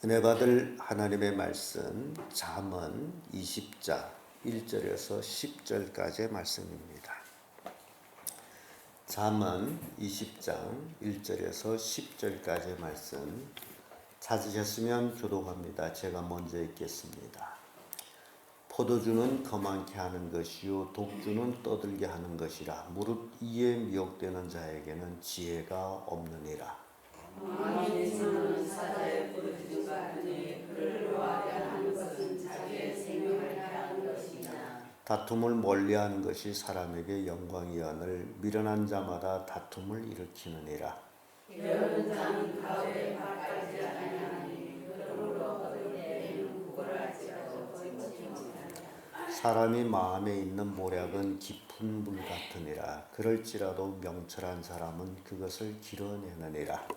은혜 받을 하나님의 말씀 잠언 20장 1절에서 10절까지의 말씀입니다. 잠언 20장 1절에서 10절까지의 말씀 찾으셨으면 교독합니다. 제가 먼저 읽겠습니다. 포도주는 거만케 하는 것이요 독주는 떠들게 하는 것이라. 무릇 이에 미혹되는 자에게는 지혜가 없느니라. 왕의 사자의 부르짖음 같으니 그를 노하게 하는 것은 자기의 생명을 해하는 것이냐. 다툼을 멀리하는 것이 사람에게 영광이거늘 미련한 자마다 다툼을 일으키느니라. 게으른 자는 가을에 밭까지 아니하니 그러므로 얻을 때에는 구걸할지라도 거짓지 못하리라. 사람이 마음에 있는 모략은 깊은 물 같으니라. 그럴지라도 명철한 사람은 그것을 길어내느니라.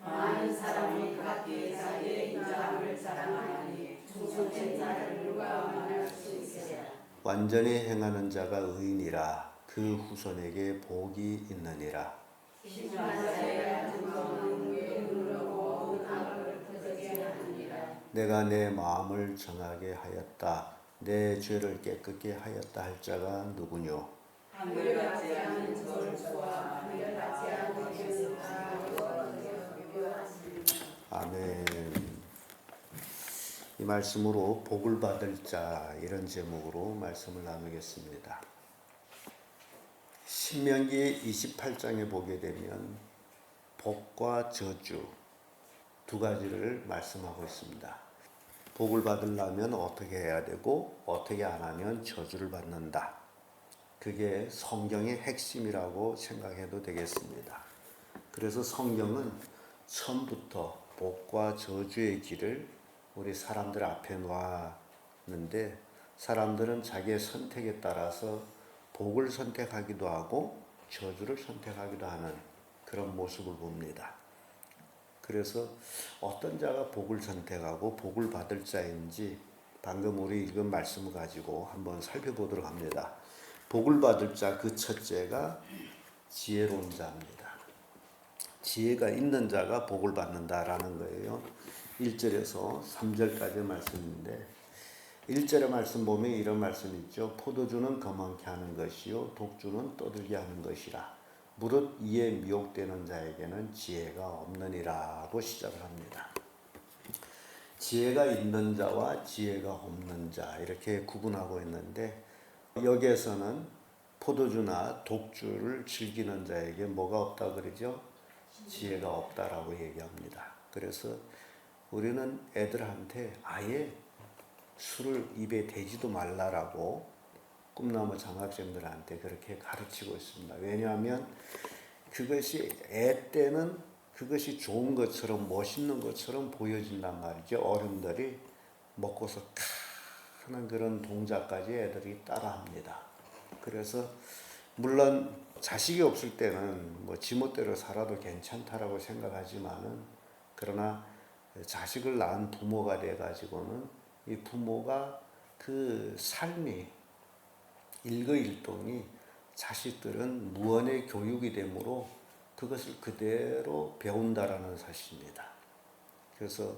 많은 사람이 각기 자기의 인자함을 자랑하니 충성된 자를 누가 만날 수 있으랴. 완전히 행하는 자가 의인이라. 그 후손에게 복이 있느니라. 심한 자의 증거는 위에 누르고 은하를 터지게 하느니라. 내가 내 마음을 정하게 하였다. 내 죄를 깨끗게 하였다 할 자가 누구뇨? 한결같지 않은 저울수와 한결같지 않은 계수가 아멘. 이 말씀으로 복을 받을 자 이런 제목으로 말씀을 나누겠습니다. 신명기 28장에 보게 되면 복과 저주 두 가지를 말씀하고 있습니다. 복을 받으려면 어떻게 해야 되고 어떻게 안 하면 저주를 받는다. 그게 성경의 핵심이라고 생각해도 되겠습니다. 그래서 성경은 처음부터 복과 저주의 길을 우리 사람들 앞에 놓았는데 사람들은 자기의 선택에 따라서 복을 선택하기도 하고 저주를 선택하기도 하는 그런 모습을 봅니다. 그래서 어떤 자가 복을 선택하고 복을 받을 자인지 방금 우리 읽은 말씀을 가지고 한번 살펴보도록 합니다. 복을 받을 자 그 첫째가 지혜로운 자입니다. 지혜가 있는 자가 복을 받는다라는 거예요. 1절에서 3절까지의 말씀인데 1절의 말씀 보면 이런 말씀이 있죠. 포도주는 거만케 하는 것이요 독주는 떠들게 하는 것이라. 무릇 이에 미혹되는 자에게는 지혜가 없느니라고 시작을 합니다. 지혜가 있는 자와 지혜가 없는 자 이렇게 구분하고 있는데 여기에서는 포도주나 독주를 즐기는 자에게 뭐가 없다 그러죠? 지혜가 없다라고 얘기합니다. 그래서 우리는 애들한테 아예 술을 입에 대지도 말라라고 꿈나무 장학생들한테 그렇게 가르치고 있습니다. 왜냐하면 그것이 애 때는 그것이 좋은 것처럼 멋있는 것처럼 보여진단 말이죠. 어른들이 먹고서 하는 그런 동작까지 애들이 따라합니다. 그래서 물론 자식이 없을 때는 뭐 지멋대로 살아도 괜찮다라고 생각하지만은 그러나 자식을 낳은 부모가 돼 가지고는 이 부모가 그 삶이 일거일동이 자식들은 무언의 교육이 되므로 그것을 그대로 배운다라는 사실입니다. 그래서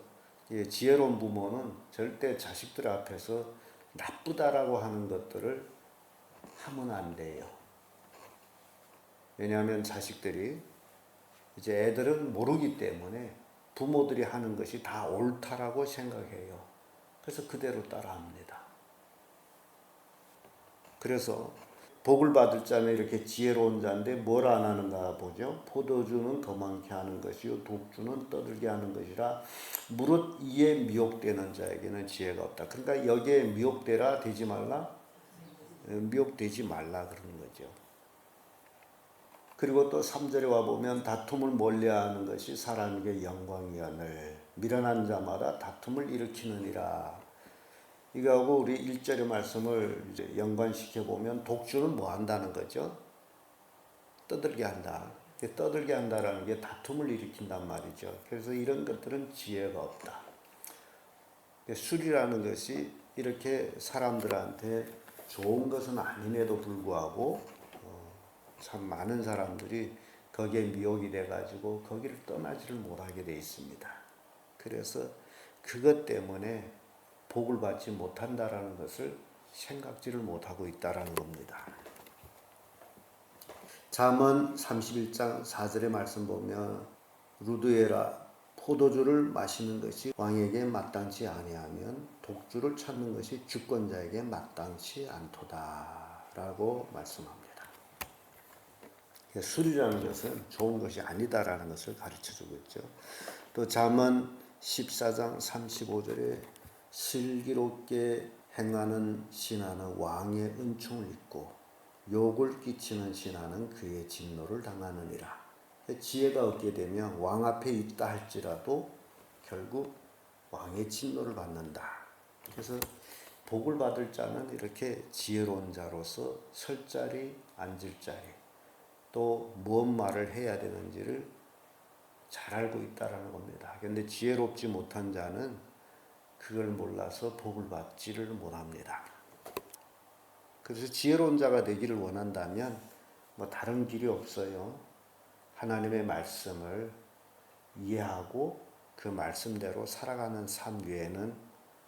지혜로운 부모는 절대 자식들 앞에서 나쁘다라고 하는 것들을 하면 안 돼요. 왜냐하면 자식들이 이제 애들은 모르기 때문에 부모들이 하는 것이 다 옳다라고 생각해요. 그래서 그대로 따라합니다. 그래서 복을 받을 자는 이렇게 지혜로운 자인데 뭘 안 하는가 보죠. 포도주는 거만케 하는 것이요 독주는 떠들게 하는 것이라. 무릇 이에 미혹되는 자에게는 지혜가 없다. 그러니까 여기에 미혹되라 되지 말라. 미혹되지 말라 그러는 거죠. 그리고 또 3절에 와보면 다툼을 멀리하는 것이 사람에게 영광이거늘 미련한 자마다 다툼을 일으키느니라. 이거하고 우리 1절의 말씀을 이제 연관시켜보면 독주는 뭐 한다는 거죠? 떠들게 한다. 떠들게 한다라는 게 다툼을 일으킨단 말이죠. 그래서 이런 것들은 지혜가 없다. 술이라는 것이 이렇게 사람들한테 좋은 것은 아님에도 불구하고 참 많은 사람들이 거기에 미혹이 돼가지고 거기를 떠나지를 못하게 돼 있습니다. 그래서 그것 때문에 복을 받지 못한다라는 것을 생각지를 못하고 있다라는 겁니다. 잠언 31장 4절의 말씀 보면 루드에라 포도주를 마시는 것이 왕에게 마땅치 아니하면 독주를 찾는 것이 주권자에게 마땅치 않도다라고 말씀합니다. 술이라는 것은 좋은 것이 아니다라는 것을 가르쳐주고 있죠. 또 잠언 14장 35절에 슬기롭게 행하는 신하는 왕의 은총을 입고 욕을 끼치는 신하는 그의 진노를 당하느니라. 지혜가 얻게 되면 왕 앞에 있다 할지라도 결국 왕의 진노를 받는다. 그래서 복을 받을 자는 이렇게 지혜로운 자로서 설 자리, 앉을 자리, 또 무슨 말을 해야 되는지를 잘 알고 있다라는 겁니다. 그런데 지혜롭지 못한 자는 그걸 몰라서 복을 받지를 못합니다. 그래서 지혜로운 자가 되기를 원한다면 뭐 다른 길이 없어요. 하나님의 말씀을 이해하고 그 말씀대로 살아가는 삶 외에는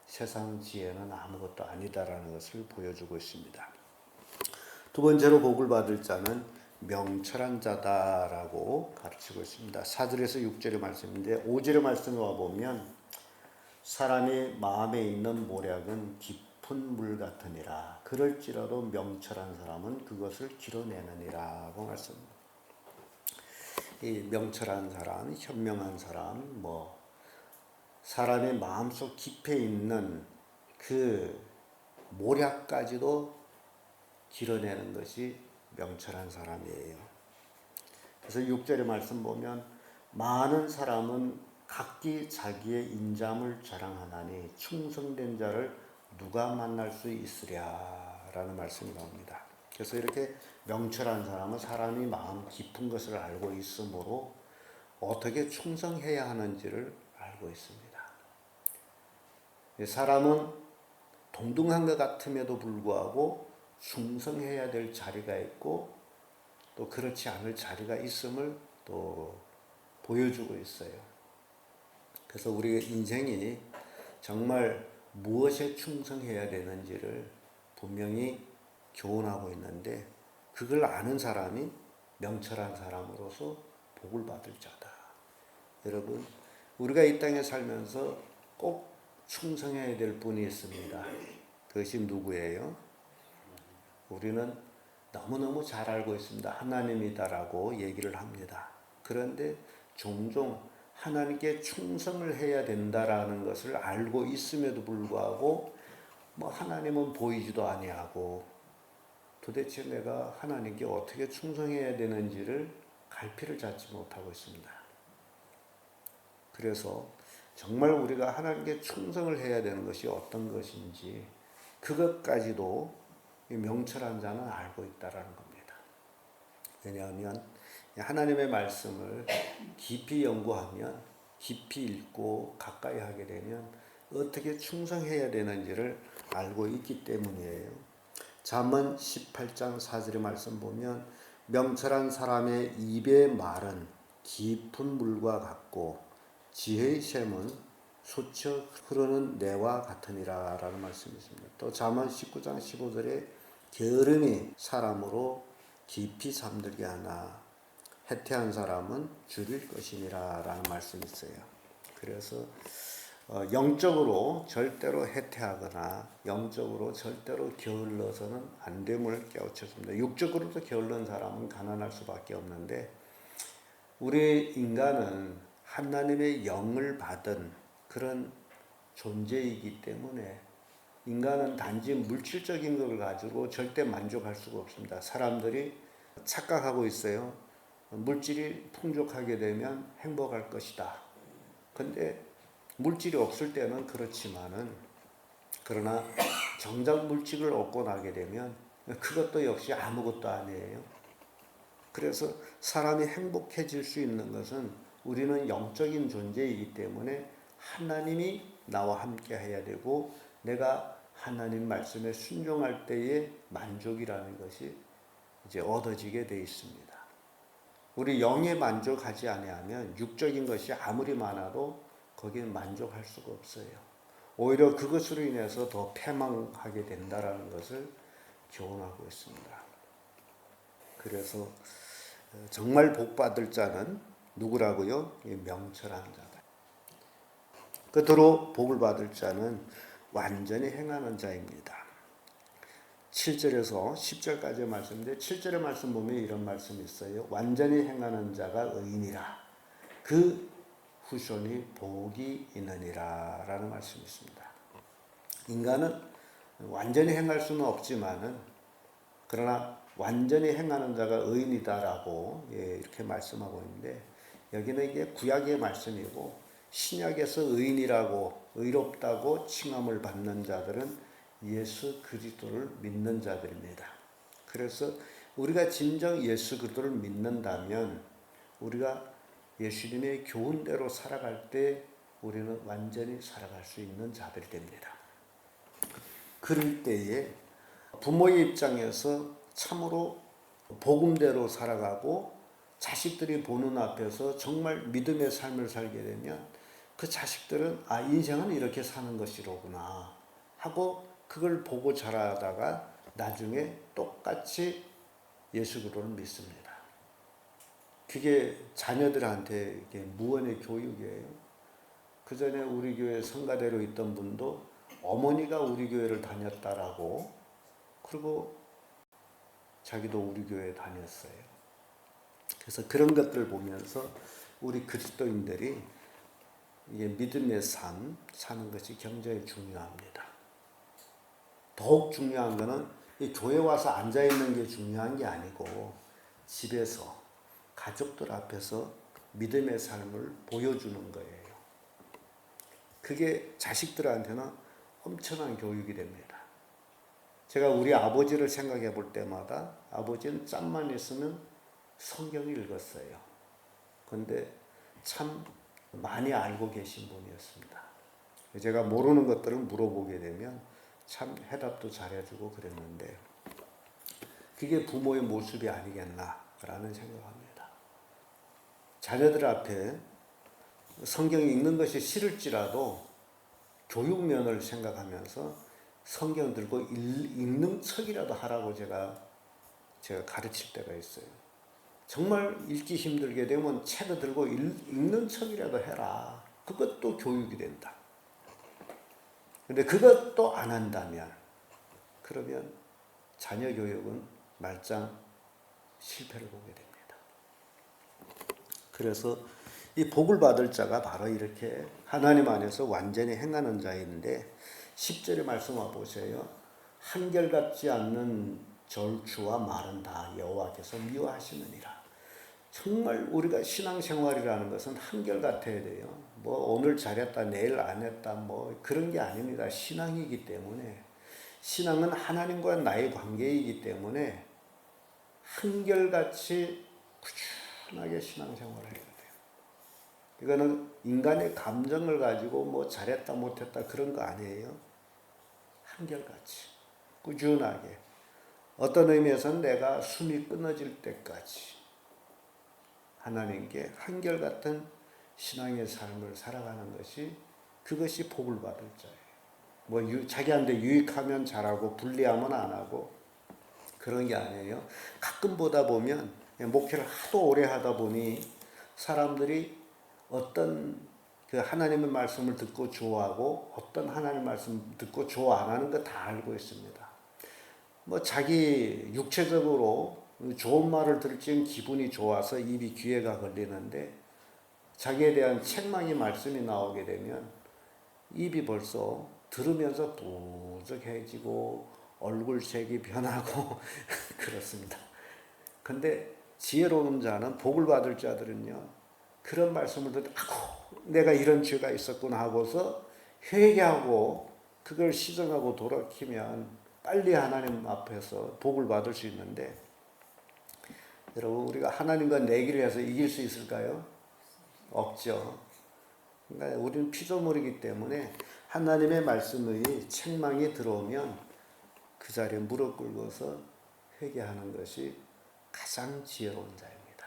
세상 지혜는 아무것도 아니다라는 것을 보여주고 있습니다. 두 번째로 복을 받을 자는 명철한 자다라고 가르치고 있습니다. 4절에서 6절의 말씀인데 5절의 말씀에 와보면 사람이 마음에 있는 모략은 깊은 물 같으니라. 그럴지라도 명철한 사람은 그것을 길어내느니라고 말씀합니다. 이 명철한 사람, 현명한 사람, 사람의 마음속 깊이 있는 그 모략까지도 길어내는 것이 명철한 사람이에요. 그래서 6절의 말씀 보면 많은 사람은 각기 자기의 인잠을 자랑하나니 충성된 자를 누가 만날 수 있으랴라는 말씀이 나옵니다. 그래서 이렇게 명철한 사람은 사람이 마음 깊은 것을 알고 있으므로 어떻게 충성해야 하는지를 알고 있습니다. 사람은 동등한 것 같음에도 불구하고 충성해야 될 자리가 있고 또 그렇지 않을 자리가 있음을 또 보여주고 있어요. 그래서 우리의 인생이 정말 무엇에 충성해야 되는지를 분명히 교훈하고 있는데 그걸 아는 사람이 명철한 사람으로서 복을 받을 자다. 여러분, 우리가 이 땅에 살면서 꼭 충성해야 될 분이 있습니다. 그것이 누구예요? 우리는 너무너무 잘 알고 있습니다. 하나님이다라고 얘기를 합니다. 그런데 종종 하나님께 충성을 해야 된다라는 것을 알고 있음에도 불구하고 하나님은 보이지도 아니하고 도대체 내가 하나님께 어떻게 충성해야 되는지를 갈피를 잡지 못하고 있습니다. 그래서 정말 우리가 하나님께 충성을 해야 되는 것이 어떤 것인지 그것까지도 명철한 자는 알고 있다라는 겁니다. 왜냐하면 하나님의 말씀을 깊이 연구하면 깊이 읽고 가까이 하게 되면 어떻게 충성해야 되는지를 알고 있기 때문이에요. 잠언 18장 4절의 말씀 보면 명철한 사람의 입의 말은 깊은 물과 같고 지혜의 샘은 솟쳐 흐르는 내와 같으니라 라는 말씀이 있습니다. 또 잠언 19장 15절에 게으름이 사람으로 깊이 잠들게 하나 해태한 사람은 줄일 것이니라 라는 말씀이 있어요. 그래서 영적으로 절대로 해태하거나 영적으로 절대로 게을러서는 안 됨을 깨우쳐줍니다. 육적으로도 게을른 사람은 가난할 수밖에 없는데 우리 인간은 하나님의 영을 받은 그런 존재이기 때문에 인간은 단지 물질적인 걸 가지고 절대 만족할 수가 없습니다. 사람들이 착각하고 있어요. 물질이 풍족하게 되면 행복할 것이다. 근데 물질이 없을 때는 그렇지만은 그러나 정작 물질을 얻고 나게 되면 그것도 역시 아무것도 아니에요. 그래서 사람이 행복해질 수 있는 것은 우리는 영적인 존재이기 때문에 하나님이 나와 함께 해야 되고 내가 하나님 말씀에 순종할 때의 만족이라는 것이 이제 얻어지게 되어 있습니다. 우리 영에 만족하지 아니하면 육적인 것이 아무리 많아도 거기는 만족할 수가 없어요. 오히려 그것으로 인해서 더 패망하게 된다라는 것을 교훈하고 있습니다. 그래서 정말 복 받을 자는 누구라고요? 명철한 자다. 끝으로 복을 받을 자는 완전히 행하는 자입니다. 7절에서 10절까지의 말씀인데 7절의 말씀 보면 이런 말씀이 있어요. 완전히 행하는 자가 의인이라 그 후손이 복이 있느니라 라는 말씀이 있습니다. 인간은 완전히 행할 수는 없지만은 그러나 완전히 행하는 자가 의인이다라고 이렇게 말씀하고 있는데 여기는 이게 구약의 말씀이고 신약에서 의인이라고 의롭다고 칭함을 받는 자들은 예수 그리스도를 믿는 자들입니다. 그래서 우리가 진정 예수 그리스도를 믿는다면 우리가 예수님의 교훈대로 살아갈 때 우리는 완전히 살아갈 수 있는 자들이 됩니다. 그럴 때에 부모의 입장에서 참으로 복음대로 살아가고 자식들이 보는 앞에서 정말 믿음의 삶을 살게 되면 그 자식들은 인생은 이렇게 사는 것이로구나 하고 그걸 보고 자라다가 나중에 똑같이 예수 그리스도를 믿습니다. 그게 자녀들한테 이게 무언의 교육이에요. 그 전에 우리 교회 성가대로 있던 분도 어머니가 우리 교회를 다녔다라고 그리고 자기도 우리 교회에 다녔어요. 그래서 그런 것들을 보면서 우리 그리스도인들이 이게 믿음의 삶 사는 것이 굉장히 중요합니다. 더욱 중요한 것은 이 교회 와서 앉아 있는 게 중요한 게 아니고 집에서 가족들 앞에서 믿음의 삶을 보여주는 거예요. 그게 자식들한테는 엄청난 교육이 됩니다. 제가 우리 아버지를 생각해 볼 때마다 아버지는 짬만 있으면 성경을 읽었어요. 그런데 참 많이 알고 계신 분이었습니다. 제가 모르는 것들을 물어보게 되면 참 해답도 잘해주고 그랬는데 그게 부모의 모습이 아니겠나라는 생각합니다. 자녀들 앞에 성경 읽는 것이 싫을지라도 교육면을 생각하면서 성경 들고 읽는 척이라도 하라고 제가 가르칠 때가 있어요. 정말 읽기 힘들게 되면 책을 들고 읽는 척이라도 해라. 그것도 교육이 된다. 근데 그것도 안 한다면 그러면 자녀 교육은 말짱 실패를 보게 됩니다. 그래서 이 복을 받을 자가 바로 이렇게 하나님 안에서 완전히 행하는 자인데 10절의 말씀 와보세요. 한결같지 않는 절주와 말은 다 여호와께서 미워하시느니라. 정말 우리가 신앙생활이라는 것은 한결같아야 돼요. 뭐 오늘 잘했다 내일 안 했다 뭐 그런 게 아닙니다. 신앙이기 때문에 신앙은 하나님과 나의 관계이기 때문에 한결같이 꾸준하게 신앙생활을 해야 돼요. 이거는 인간의 감정을 가지고 뭐 잘했다 못했다 그런 거 아니에요. 한결같이 꾸준하게 어떤 의미에서는 내가 숨이 끊어질 때까지 하나님께 한결같은 신앙의 삶을 살아가는 것이 그것이 복을 받을 자예요. 뭐 자기한테 유익하면 잘하고 불리하면 안 하고 그런 게 아니에요. 가끔 보다 보면 목회를 하도 오래 하다 보니 사람들이 어떤 그 하나님의 말씀을 듣고 좋아하고 어떤 하나님의 말씀 듣고 좋아 안 하는 거 다 알고 있습니다. 뭐 자기 육체적으로 좋은 말을 들을 적 기분이 좋아서 입이 귀에가 걸리는데 자기에 대한 책망의 말씀이 나오게 되면 입이 벌써 들으면서 부족해지고 얼굴색이 변하고 그렇습니다. 근데 지혜로운 자는 복을 받을 자들은요 그런 말씀을 듣고 내가 이런 죄가 있었구나 하고서 회개하고 그걸 시정하고 돌이키면 빨리 하나님 앞에서 복을 받을 수 있는데 여러분 우리가 하나님과 내기를 해서 이길 수 있을까요? 없죠. 그러니까 우리는 피조물이기 때문에 하나님의 말씀의 책망이 들어오면 그 자리에 무릎 꿇고서 회개하는 것이 가장 지혜로운 자입니다.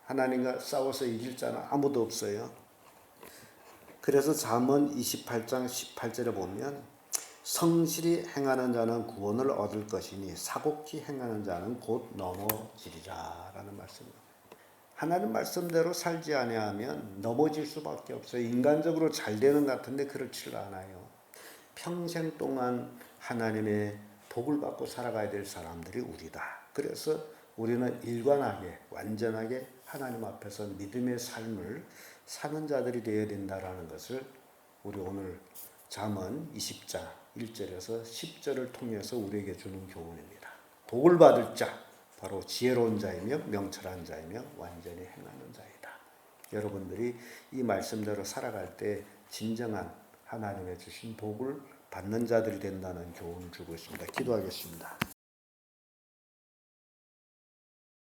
하나님과 싸워서 이길 자는 아무도 없어요. 그래서 잠언 28장 18절에 보면 성실히 행하는 자는 구원을 얻을 것이니 사곡히 행하는 자는 곧 넘어지리라 라는 말씀입니다. 하나님 말씀대로 살지 아니하면 넘어질 수밖에 없어요. 인간적으로 잘 되는 것 같은데 그렇지를 않아요. 평생 동안 하나님의 복을 받고 살아가야 될 사람들이 우리다. 그래서 우리는 일관하게 완전하게 하나님 앞에서 믿음의 삶을 사는 자들이 되어야 된다라는 것을 우리 오늘 잠언 20장 1절에서 10절을 통해서 우리에게 주는 교훈입니다. 복을 받을 자 바로 지혜로운 자이며 명철한 자이며 완전히 행하는 자이다. 여러분들이 이 말씀대로 살아갈 때 진정한 하나님의 주신 복을 받는 자들이 된다는 교훈을 주고 있습니다. 기도하겠습니다.